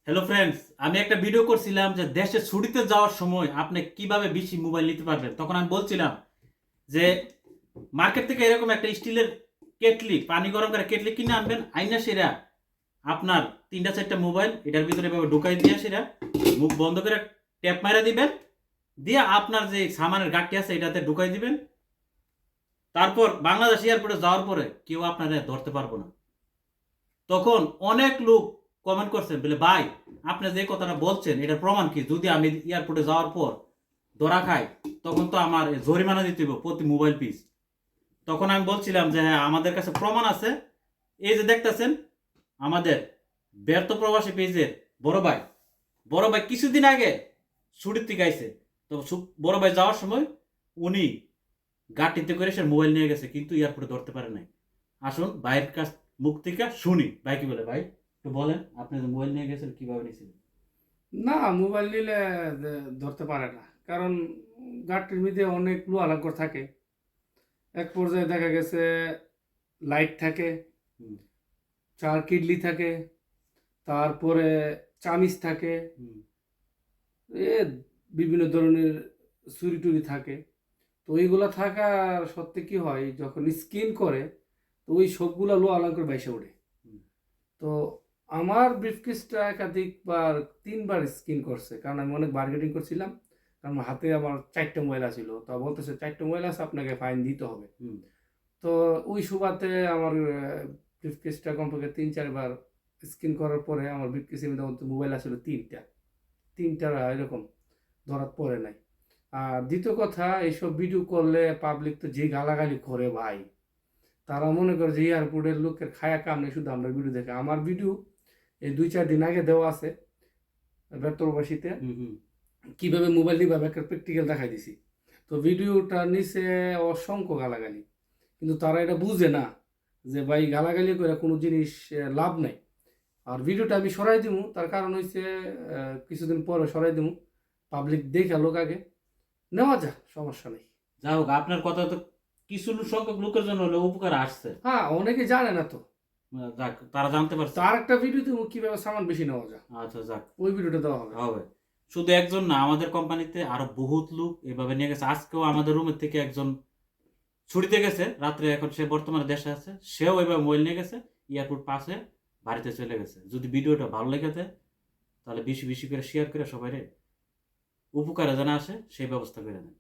Hello friends, আমি একটা video করছিলাম যে দেশে ছুটিতে যাওয়ার সময় আপনি কিভাবে বেশি মোবাইল নিতে পারবেন। তখন আমি বলছিলাম যে মার্কেট থেকে এরকম একটা স্টিলের কেটলি, পানি গরম করে কেটলি কিনে আনবেন, আইনা সেরা আপনার 3টা 4টা মোবাইল এটার ভিতরে এভাবে ঢুকাই দিয়ে সেরা মুখ বন্ধ করে ট্যাপ মারা দিবেন, দিয়ে আপনার যে সামানের গাঠটি আছে এটাতে ঢুকাই দিবেন। তারপর বাংলাদেশ এয়ারপোর্টে যাওয়ার পরে কেউ আপনারা ধরতে পারবো না। তখন অনেক লোক কমেন্ট করছেন বলে, ভাই আপনি যে কথাটা বলছেন এটার প্রমাণ কি? যদি আমি এয়ারপোর্টে যাওয়ার পর ধরা খাই তখন তো আমার জরিমানা দিতে হবে প্রতি মোবাইল পিস। তখন আমি বলছিলাম যে হ্যাঁ, আমাদের কাছে প্রমাণ আছে। এই যে দেখতেছেন আমাদের ব্যর্থ প্রবাসী পেজের বড় ভাই, বড় ভাই কিছুদিন আগে ছুটির থেকে আইছে। তো বড় ভাই যাওয়ার সময় উনি গাড়িতে করে সে মোবাইল নিয়ে গেছে, কিন্তু এয়ারপোর্টে ধরতে পারে নাই। আসুন ভাইয়ের কাছ মুখ থেকে শুনি ভাই কি বলে। ভাই একটু বলেন, আপনি যে মোবাইল নিয়ে গেছেন কিভাবে নিয়েছিলেন? না, মোবাইল নিলে ধরতে পারে না, কারণ গাড়ির মধ্যে অনেক লুয়ালাঙ্কর থাকে। এক পর্যায়ে দেখা গেছে লাইট থাকে, হুম, চার কিডলি থাকে, তারপরে চামিচ থাকে, হুম, এ বিভিন্ন ধরনের ছুরি টুরি থাকে। তো ওইগুলা থাকার সত্ত্বে কি হয়, যখন স্কিন করে তো ওই সবগুলা লুয়ালাঙ্কর বাইসে ওঠে। হুম, তো আমার ব্রিফকেসটা একাধিকবার 3বার স্কিন করছে, কারণ আমি অনেক বার্গেটিং করছিলাম। কারণ হাতে আমার 4টা মোবাইল ছিল, তো বলতেছে 4টা মোবাইল আছে, আপনাকে ফাইন দিতে হবে। হুম, তো ওই সুবাদে আমার ব্রিফকেসটা কমপক্ষে 3-4বার স্কিন করার পরে আমার ব্রিফকেসের মধ্যে মোবাইল আসলে 3টা এরকম ধরাত পড়ে নাই। আর দ্বিতীয় কথা, এইসব ভিডিও করলে পাবলিক তো যে গালাগালি করে ভাই, তারা মনে করে যে এয়ারপোর্টের লোকের খায়া কাম নেই, শুধু আমরা ভিডিও দেখে। আমার ভিডিও এই 2-4 দিন আগে দেওয়া আছে ব্যর্থপ্রবাসীতে, হুম, হুম। কিভাবে মোবাইল নিবা একটা প্র্যাকটিক্যাল দেখাই দিছি। তো ভিডিওটা নিচে অসংখ্য গালাগালি, কিন্তু তারা এটা বুঝে না যে ভাই গালাগালি করে কোনো জিনিস লাভ নাই। আর ভিডিওটা আমি সরাই দিমু, তার কারণ হচ্ছে কিছুদিন পরে সরাই দিমু, পাবলিক দেখে লোক আগে নেওয়া যা, সমস্যা নেই। যাই হোক, আপনার কথা তো কিছু সংখ্যক লোকের জন্য হলে উপকার আসছে। হ্যাঁ, অনেকে জানে না তো। যাক, তারা জানতে পারছে। তার একটা ভিডিও দিমু কিভাবে সামান বেশি নেওয়া যায়, আচ্ছা, যাক, ওই ভিডিওটা দেওয়া হবে। হবে। শুধু একজন না, আমাদের কোম্পানিতে আরো বহুত লোক এভাবে নিয়ে গেছে। আজকেও আমাদের রুমের থেকে একজন ছুটিতে গেছে রাত্রে, এখন সে বর্তমানে দেশে আছে, সেও এভাবে মোবাইল নিয়ে গেছে, এয়ারপোর্ট পাস হয়ে বাড়িতে চলে গেছে। যদি ভিডিওটা ভালো লেগে যায় তাহলে বেশি বেশি করে শেয়ার করে সবাই উপকারে জানা আসে সেই ব্যবস্থা করে দেন।